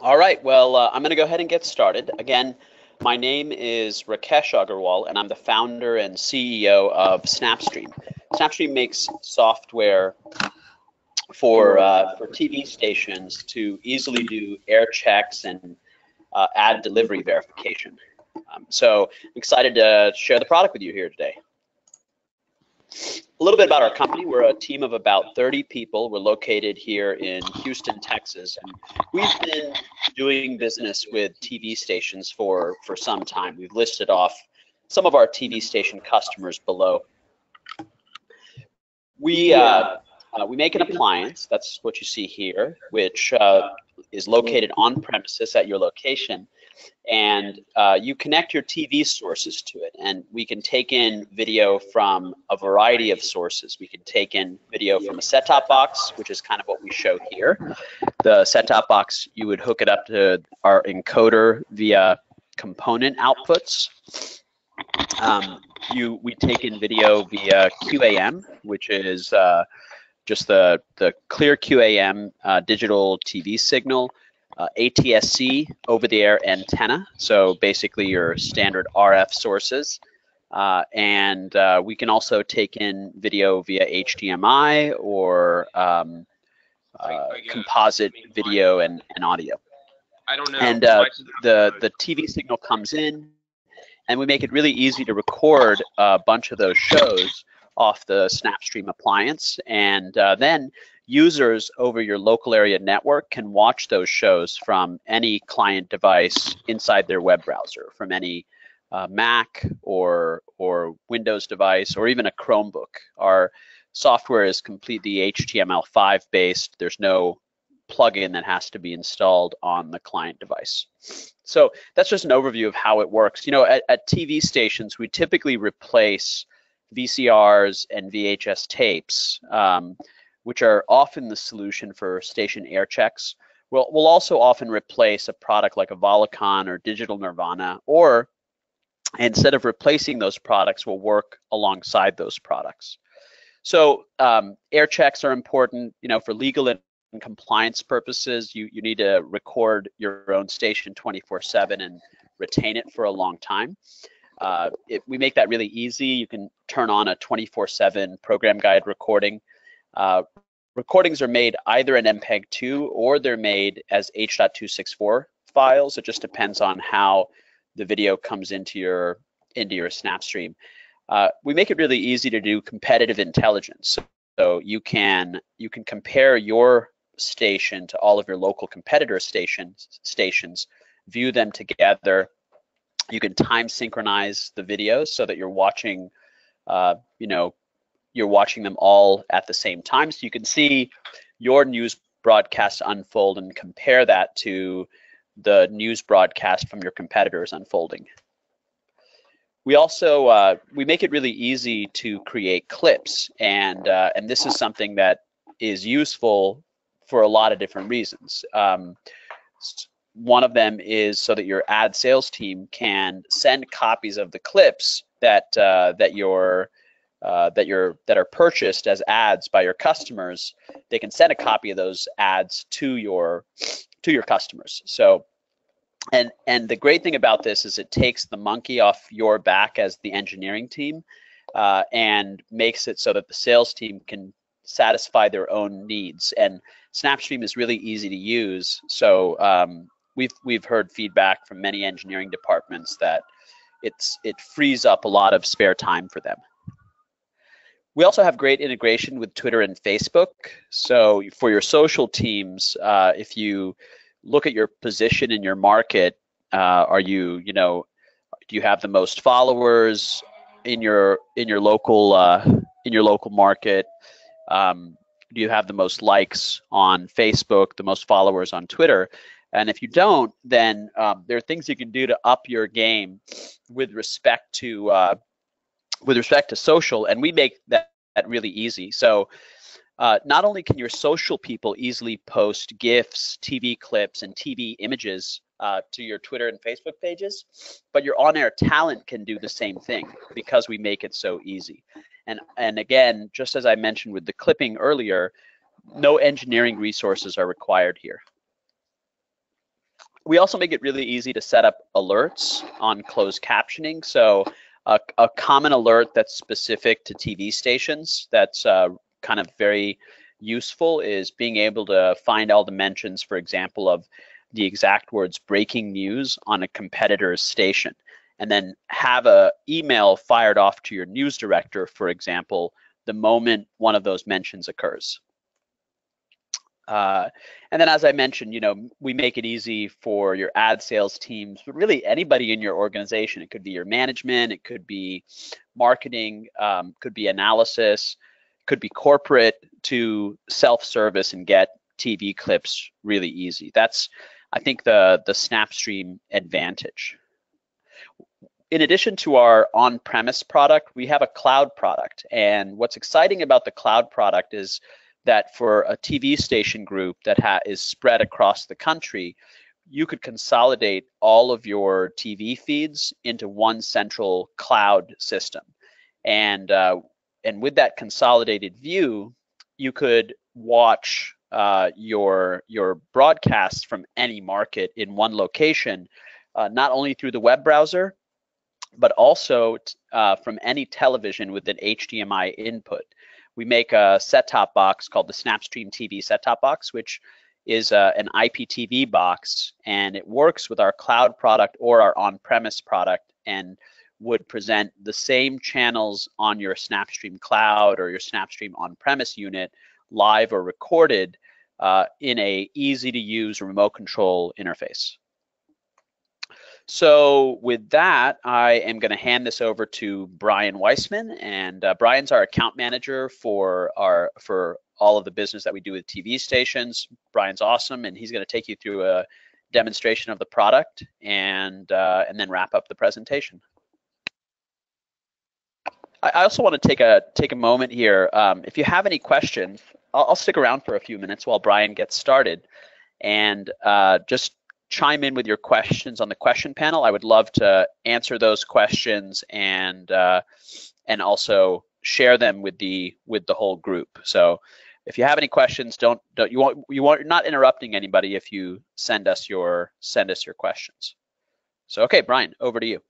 All right, well, I'm going to go ahead and get started. Again, my name is Rakesh Agarwal, and I'm the founder and CEO of Snapstream. Snapstream makes software for TV stations to easily do air checks and ad delivery verification. So I'm excited to share the product with you here today. A little bit about our company. We're a team of about 30 people. We're located here in Houston, Texas, and we've been doing business with TV stations for some time. We've listed off some of our TV station customers below. We make an appliance, that's what you see here, which is located on premises at your location. And you connect your TV sources to it, and we can take in video from a variety of sources. We can take in video from a set-top box, which is kind of what we show here. The set-top box, you would hook it up to our encoder via component outputs. We take in video via QAM, which is just the clear QAM digital TV signal. ATSC, over-the-air antenna, so basically your standard RF sources. And we can also take in video via HDMI or composite video and audio. I don't know. And the TV signal comes in, and we make it really easy to record a bunch of those shows off the Snapstream appliance, and then users over your local area network can watch those shows from any client device inside their web browser, from any Mac or Windows device, or even a Chromebook. Our software is completely HTML5 based. There's no plugin that has to be installed on the client device. So that's just an overview of how it works. You know, at TV stations, we typically replace VCRs and VHS tapes, which are often the solution for station air checks. We'll also often replace a product like a Volacon or Digital Nirvana, or instead of replacing those products, we'll work alongside those products. So air checks are important, you know, for legal and compliance purposes. You need to record your own station 24/7 and retain it for a long time. We make that really easy. You can turn on a 24/7 program guide recording. Recordings are made either in MPEG-2 or they're made as H.264 files. It just depends on how the video comes into your Snapstream. We make it really easy to do competitive intelligence. So you can compare your station to all of your local competitor stations, view them together. You can time synchronize the videos so that you're watching, you're watching them all at the same time. So you can see your news broadcast unfold and compare that to the news broadcast from your competitors unfolding. We also we make it really easy to create clips, and this is something that is useful for a lot of different reasons. One of them is so that your ad sales team can send copies of the clips that are purchased as ads by your customers. They can send a copy of those ads to your customers. So, and the great thing about this is it takes the monkey off your back as the engineering team, and makes it so that the sales team can satisfy their own needs. And Snapstream is really easy to use. So we've heard feedback from many engineering departments that it frees up a lot of spare time for them. We also have great integration with Twitter and Facebook. So for your social teams, if you look at your position in your market, do you have the most followers in your local market? Do you have the most likes on Facebook, the most followers on Twitter? And if you don't, then there are things you can do to up your game with respect to social, and we make that really easy. So not only can your social people easily post GIFs, TV clips, and TV images to your Twitter and Facebook pages, but your on-air talent can do the same thing because we make it so easy. And again, just as I mentioned with the clipping earlier, no engineering resources are required here. We also make it really easy to set up alerts on closed captioning. So a common alert that's specific to TV stations that's kind of very useful is being able to find all the mentions, for example, of the exact words breaking news on a competitor's station, and then have a email fired off to your news director, for example, the moment one of those mentions occurs. And then, as I mentioned, we make it easy for your ad sales teams, but really anybody in your organization. It could be your management, it could be marketing, could be analysis, could be corporate, to self-service and get TV clips really easy. That's, I think, the SnapStream advantage. In addition to our on-premise product, we have a cloud product. And what's exciting about the cloud product is that for a TV station group that is spread across the country, you could consolidate all of your TV feeds into one central cloud system. And with that consolidated view, you could watch your broadcasts from any market in one location, not only through the web browser, but also from any television with an HDMI input. We make a set-top box called the SnapStream TV set-top box, which is an IPTV box, and it works with our cloud product or our on-premise product, and would present the same channels on your SnapStream cloud or your SnapStream on-premise unit, live or recorded, in a easy-to-use remote control interface. So with that, I am going to hand this over to Brian Weissman, and Brian's our account manager for all of the business that we do with TV stations. Brian's awesome, and he's going to take you through a demonstration of the product and then wrap up the presentation. I also want to take a moment here. If you have any questions, I'll stick around for a few minutes while Brian gets started, and just chime in with your questions on the question panel. I would love to answer those questions and also share them with the whole group. So if you have any questions, you're not interrupting anybody if you send us your questions. So okay, Brian, over to you.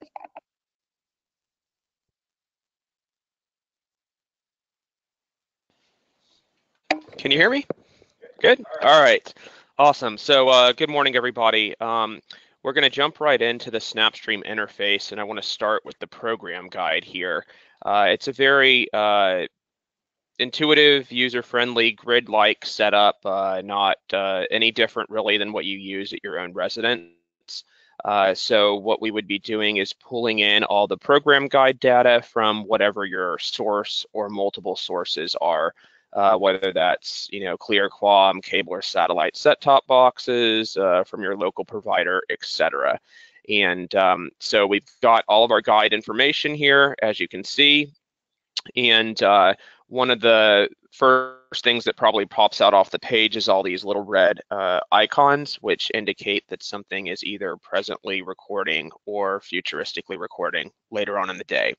Can you hear me? Good. All right. Awesome. So good morning, everybody. We're going to jump right into the SnapStream interface, and I want to start with the program guide here. It's a very intuitive, user-friendly, grid-like setup, not any different really than what you use at your own residence. So what we would be doing is pulling in all the program guide data from whatever your source or multiple sources are. Whether that's ClearQuam, cable or satellite set-top boxes from your local provider, etc. And so we've got all of our guide information here, as you can see. And one of the first things that probably pops out off the page is all these little red icons, which indicate that something is either presently recording or futuristically recording later on in the day.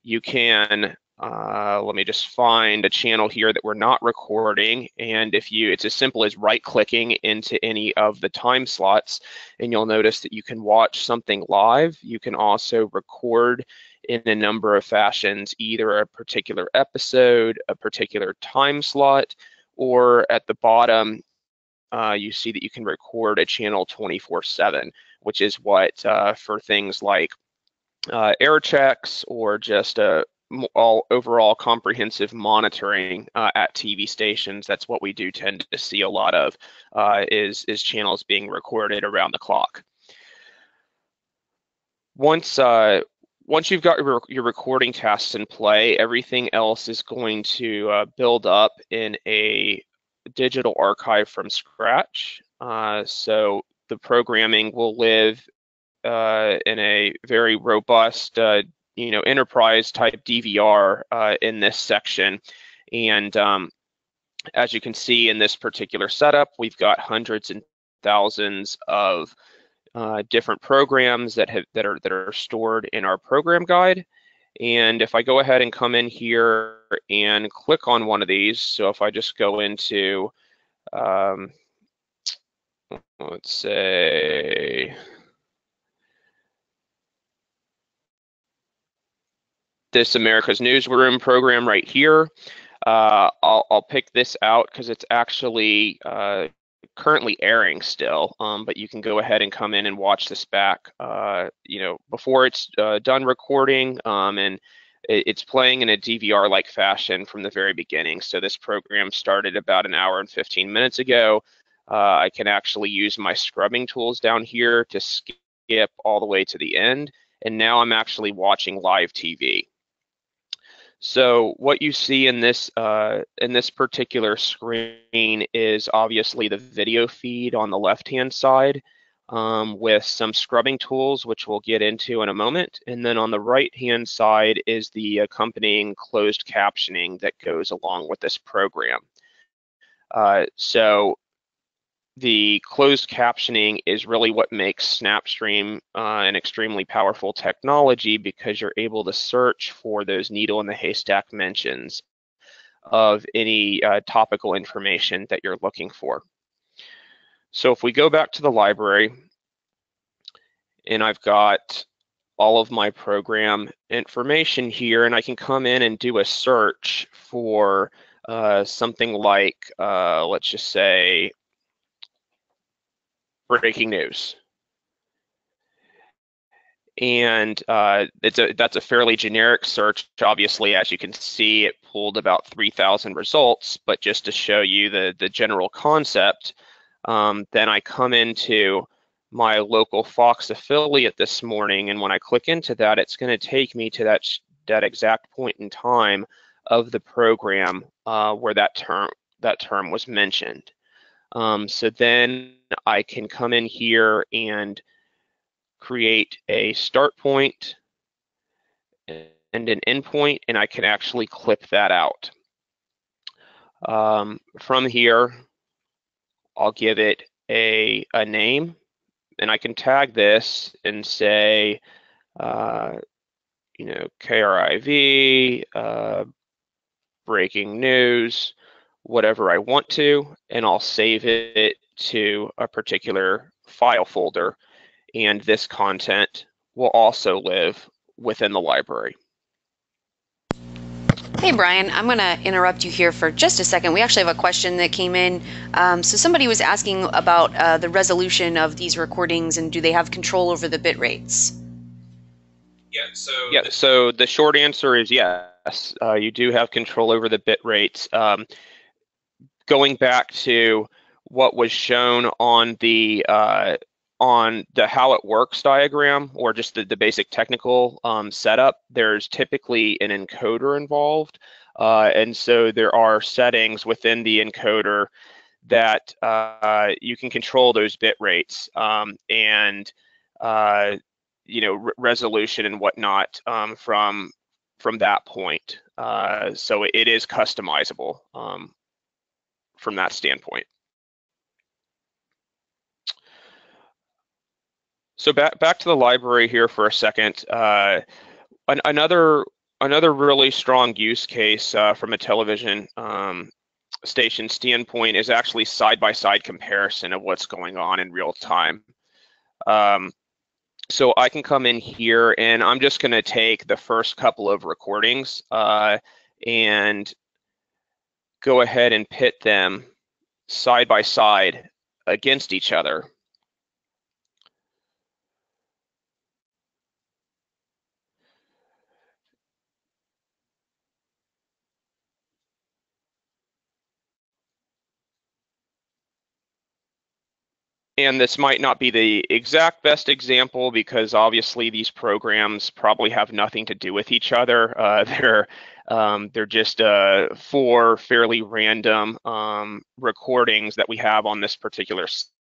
You can let me just find a channel here that we're not recording, and it's as simple as right-clicking into any of the time slots, and you'll notice that you can watch something live. You can also record in a number of fashions, either a particular episode, a particular time slot, or at the bottom, you see that you can record a channel 24/7, which is what for things like air checks or just all overall comprehensive monitoring at TV stations. That's what we do tend to see a lot of, is channels being recorded around the clock. Once you've got your recording tasks in play, everything else is going to build up in a digital archive from scratch. So the programming will live in a very robust enterprise type DVR in this section. And as you can see in this particular setup, we've got hundreds and thousands of different programs that are stored in our program guide. And if I go ahead and come in here and click on one of these, so if I just go into, let let's say This America's Newsroom program right here. I'll pick this out because it's actually currently airing still, but you can go ahead and come in and watch this back, before it's done recording, and it's playing in a DVR-like fashion from the very beginning. So this program started about an hour and 15 minutes ago. I can actually use my scrubbing tools down here to skip all the way to the end, and now I'm actually watching live TV. So what you see in this particular screen is obviously the video feed on the left-hand side, with some scrubbing tools, which we'll get into in a moment. And then on the right-hand side is the accompanying closed captioning that goes along with this program. So the closed captioning is really what makes Snapstream an extremely powerful technology, because you're able to search for those needle in the haystack mentions of any topical information that you're looking for. So if we go back to the library, and I've got all of my program information here, and I can come in and do a search for something like, let's just say, breaking news. And that's a fairly generic search. Obviously, as you can see, it pulled about 3,000 results, but just to show you the general concept, then I come into my local Fox affiliate this morning, and when I click into that, it's going to take me to that exact point in time of the program where that term was mentioned. So then I can come in here and create a start point and an end point, and I can actually clip that out. From here, I'll give it a name, and I can tag this and say, KRIV, breaking news, whatever I want to, and I'll save it to a particular file folder. And this content will also live within the library. Hey Brian, I'm going to interrupt you here for just a second. We actually have a question that came in. So somebody was asking about the resolution of these recordings, and do they have control over the bit rates? So the short answer is yes. You do have control over the bit rates. Going back to what was shown on the how it works diagram, or just the basic technical setup, there's typically an encoder involved. And so there are settings within the encoder that you can control those bit rates and resolution and whatnot from that point. So it is customizable from that standpoint. So back to the library here for a second. Another really strong use case from a television station standpoint is actually side-by-side comparison of what's going on in real time. So I can come in here, and I'm just going to take the first couple of recordings and go ahead and pit them side by side against each other. And this might not be the exact best example, because obviously these programs probably have nothing to do with each other. They're just 4 fairly random recordings that we have on this particular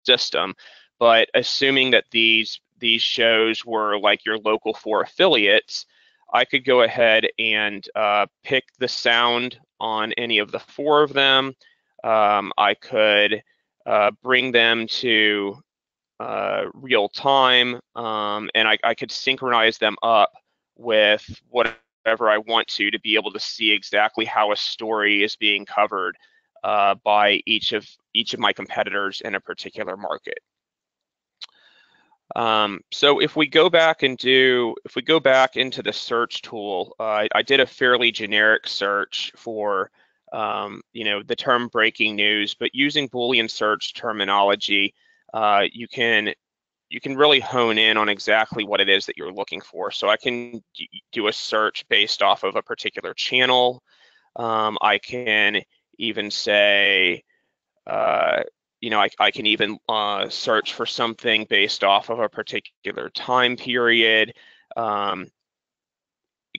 system. But assuming that these shows were like your local 4 affiliates, I could go ahead and pick the sound on any of the 4 of them. I could bring them to real time, and I could synchronize them up with whatever I want to be able to see exactly how a story is being covered by each of my competitors in a particular market. So if we go back into the search tool, I did a fairly generic search for the term breaking news, but using Boolean search terminology, you can really hone in on exactly what it is that you're looking for. So I can do a search based off of a particular channel. I can even say, I can even search for something based off of a particular time period.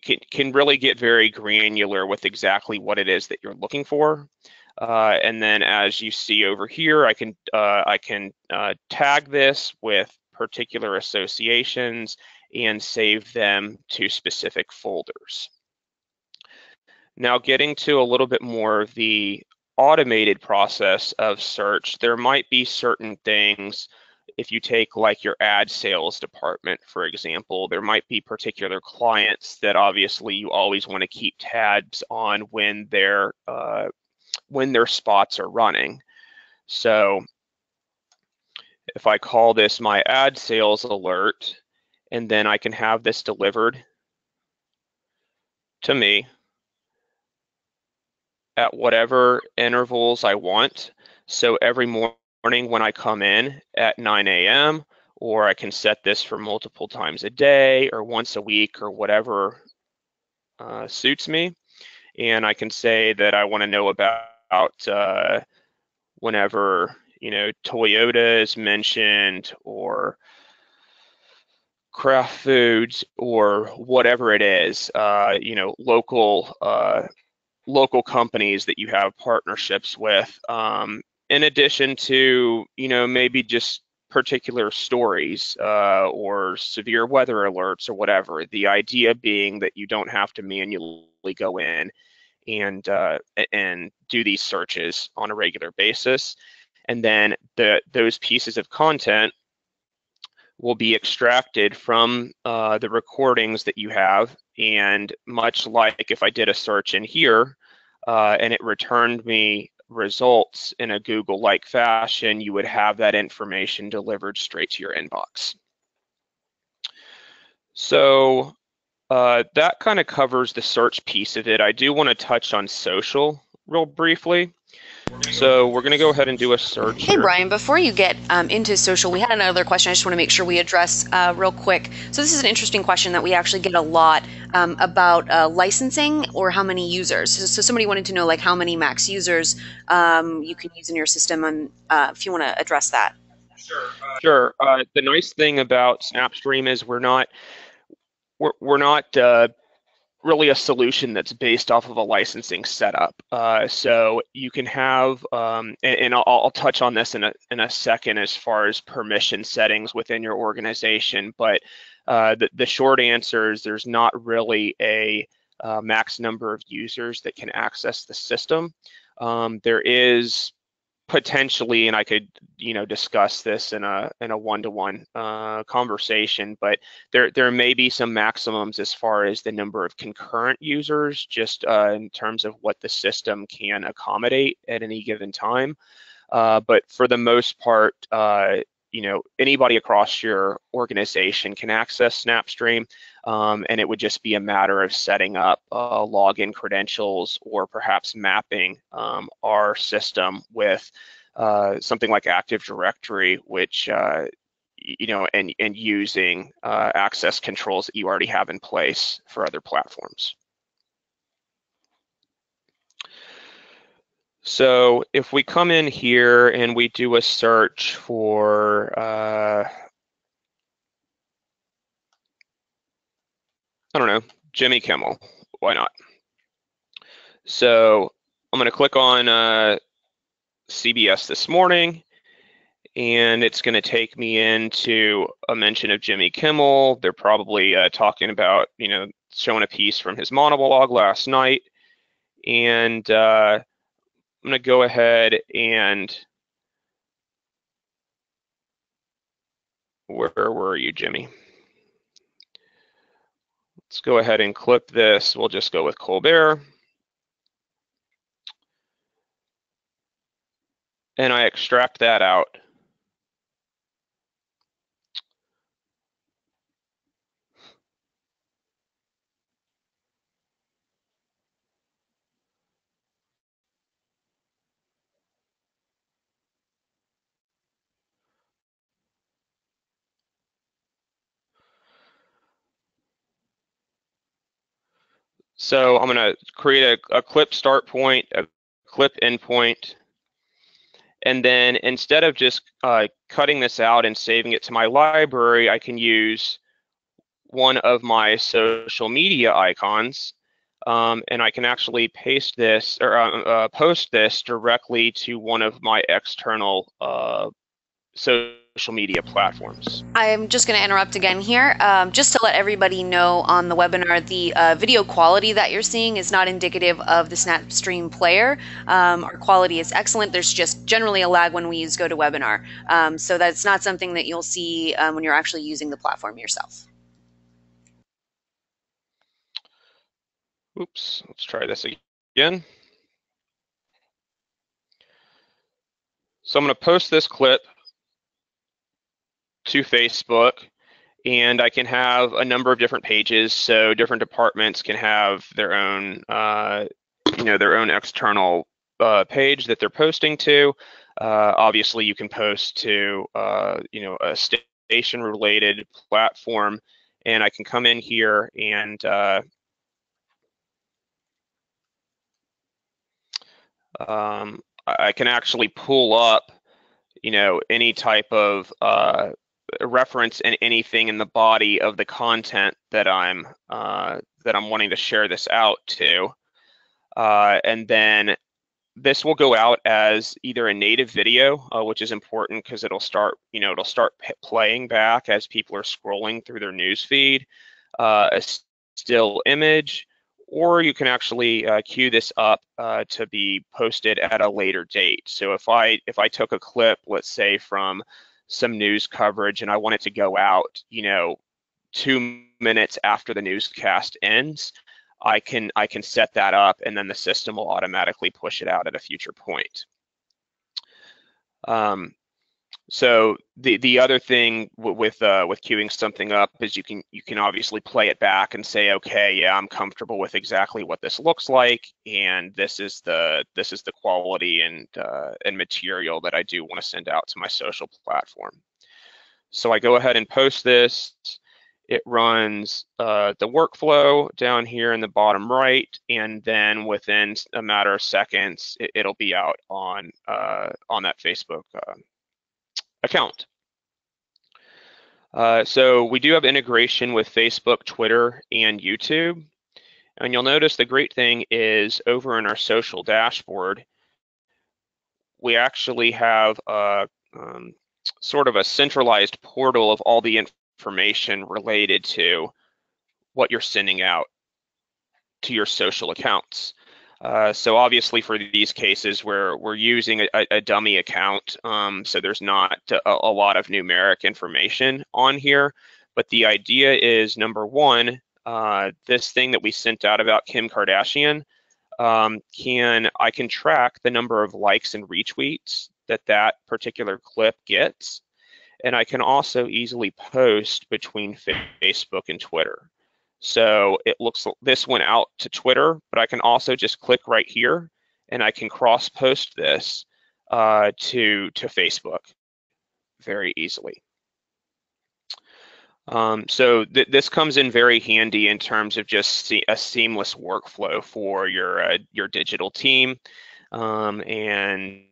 It can really get very granular with exactly what it is that you're looking for. And then, as you see over here, I can tag this with particular associations and save them to specific folders. Now, getting to a little bit more of the automated process of search, there might be certain things. If you take like your ad sales department, for example, there might be particular clients that obviously you always want to keep tabs on when their spots are running. So if I call this my ad sales alert, and then I can have this delivered to me at whatever intervals I want. So every morning when I come in at 9 a.m., or I can set this for multiple times a day or once a week or whatever suits me. And I can say that I want to know about whenever Toyota is mentioned, or Kraft Foods, or whatever it is, local companies that you have partnerships with, in addition to, maybe just particular stories or severe weather alerts or whatever. The idea being that you don't have to manually go in and do these searches on a regular basis. And then those pieces of content will be extracted from the recordings that you have. And much like if I did a search in here and it returned me results in a Google-like fashion, you would have that information delivered straight to your inbox. So that kind of covers the search piece of it. I do want to touch on social real briefly. So we're going to go ahead and do a search Hey, here. Brian, before you get into social, we had another question I just want to make sure we address real quick. So this is an interesting question that we actually get a lot about licensing or how many users. So somebody wanted to know like how many max users you can use in your system, and if you want to address that. Sure. The nice thing about Snapstream is we're not really a solution that's based off of a licensing setup. So you can have, and I'll touch on this in a second as far as permission settings within your organization. But the short answer is there's not really a max number of users that can access the system. There is potentially, and I could discuss this in a one-to-one conversation, but there may be some maximums as far as the number of concurrent users, just in terms of what the system can accommodate at any given time. But for the most part, anybody across your organization can access Snapstream, and it would just be a matter of setting up login credentials, or perhaps mapping our system with something like Active Directory, which and using access controls that you already have in place for other platforms. So if we come in here and we do a search for, I don't know, Jimmy Kimmel, why not? So I'm going to click on CBS This Morning, and it's going to take me into a mention of Jimmy Kimmel. They're probably talking about, showing a piece from his monologue last night. And I'm going to go ahead and, where were you, Jimmy? Let's go ahead and clip this. We'll just go with Colbert. and I extract that out. So I'm going to create a clip start point, a clip endpoint, and then instead of just cutting this out and saving it to my library, I can use one of my social media icons, and I can actually paste this or post this directly to one of my external social media platforms. I'm just going to interrupt again here, just to let everybody know on the webinar, the video quality that you're seeing is not indicative of the Snapstream player. Our quality is excellent. There's just generally a lag when we use GoToWebinar. So that's not something that you'll see when you're actually using the platform yourself. Oops, let's try this again. So I'm going to post this clip to Facebook, and I can have a number of different pages. So different departments can have their own, their own external page that they're posting to. Obviously, you can post to, a station-related platform, and I can come in here and I can actually pull up, any type of reference and anything in the body of the content that I'm wanting to share this out to, and then this will go out as either a native video, which is important because it'll start playing back as people are scrolling through their news feed, a still image, or you can actually queue this up to be posted at a later date. So if I took a clip, let's say from some news coverage, and I want it to go out, 2 minutes after the newscast ends, I can set that up, and then the system will automatically push it out at a future point. So the other thing with queuing something up is you can obviously play it back and say, okay, yeah, I'm comfortable with exactly what this looks like, and this is the quality and material that I do want to send out to my social platform. So I go ahead and post this. It runs the workflow down here in the bottom right, and then within a matter of seconds, it'll be out on that Facebook account. So we do have integration with Facebook, Twitter, and YouTube. And you'll notice the great thing is over in our social dashboard, we actually have sort of a centralized portal of all the information related to what you're sending out to your social accounts. So obviously for these cases we're using a dummy account, so there's not a lot of numeric information on here, but the idea is, number one, this thing that we sent out about Kim Kardashian, I can track the number of likes and retweets that particular clip gets, and I can also easily post between Facebook and Twitter. So it looks like this went out to Twitter, but I can also just click right here and I can cross post this to Facebook very easily. So this comes in very handy in terms of just a seamless workflow for your digital team, and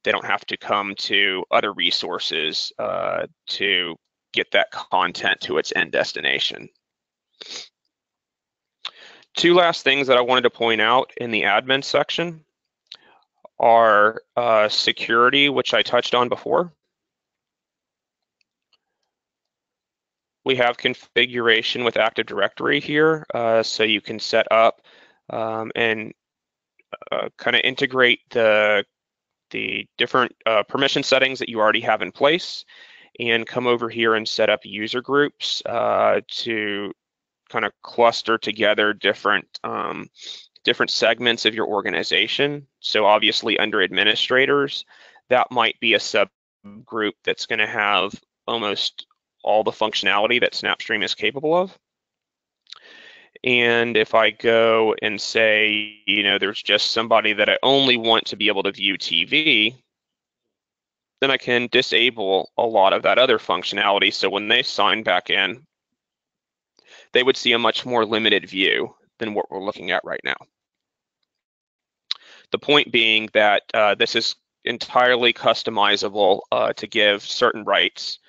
they don't have to come to other resources to get that content to its end destination. Two last things that I wanted to point out in the admin section are security, which I touched on before. We have configuration with Active Directory here, so you can set up and kind of integrate the different permission settings that you already have in place, and come over here and set up user groups to kind of cluster together different segments of your organization. So obviously under administrators, that might be a subgroup that's going to have almost all the functionality that Snapstream is capable of. And if I go and say, there's just somebody that I only want to be able to view TV, then I can disable a lot of that other functionality. So when they sign back in, they would see a much more limited view than what we're looking at right now. The point being that this is entirely customizable to give certain rights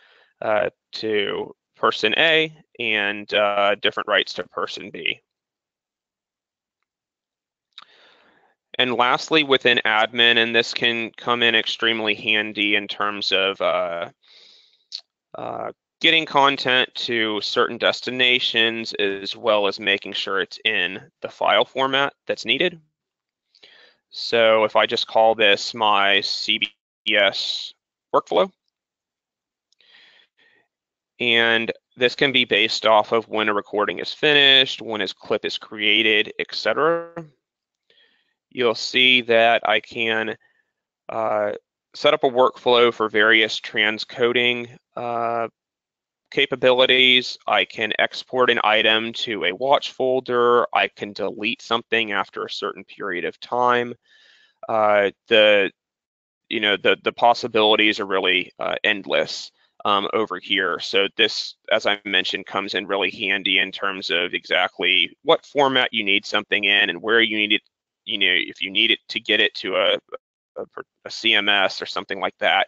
to person A and different rights to person B. And lastly, within admin, and this can come in extremely handy in terms of getting content to certain destinations, as well as making sure it's in the file format that's needed. So if I just call this my CBS workflow, and this can be based off of when a recording is finished, when a clip is created, etc. You'll see that I can set up a workflow for various transcoding capabilities. I can export an item to a watch folder. I can delete something after a certain period of time. The possibilities are really endless over here. So this, as I mentioned, comes in really handy in terms of exactly what format you need something in and where you need it. If you need it to get it to a CMS or something like that,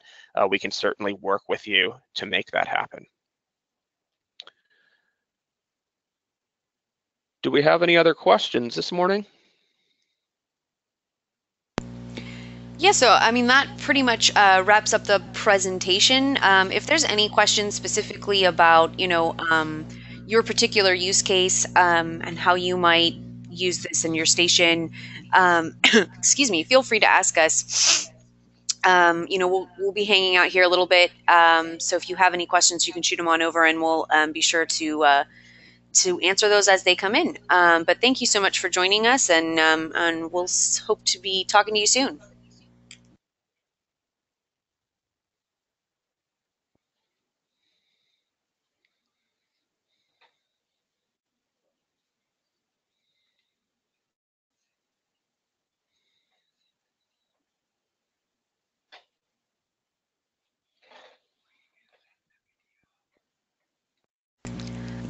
we can certainly work with you to make that happen. Do we have any other questions this morning? Yeah, so I mean, that pretty much wraps up the presentation. If there's any questions specifically about, your particular use case and how you might use this in your station, excuse me, feel free to ask us. We'll be hanging out here a little bit. So if you have any questions, you can shoot them on over and we'll be sure to answer those as they come in. But thank you so much for joining us, and we'll hope to be talking to you soon.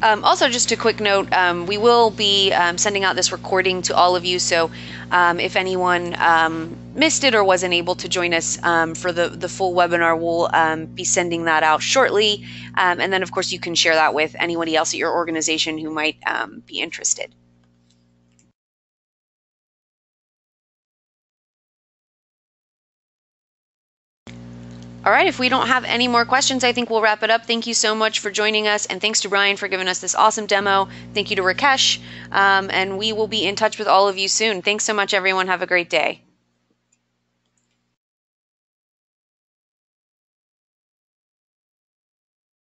Also, just a quick note, we will be sending out this recording to all of you, so if anyone missed it or wasn't able to join us for the full webinar, we'll be sending that out shortly, and then of course you can share that with anybody else at your organization who might be interested. All right, if we don't have any more questions, I think we'll wrap it up. Thank you so much for joining us, and thanks to Brian for giving us this awesome demo. Thank you to Rakesh, and we will be in touch with all of you soon. Thanks so much, everyone. Have a great day.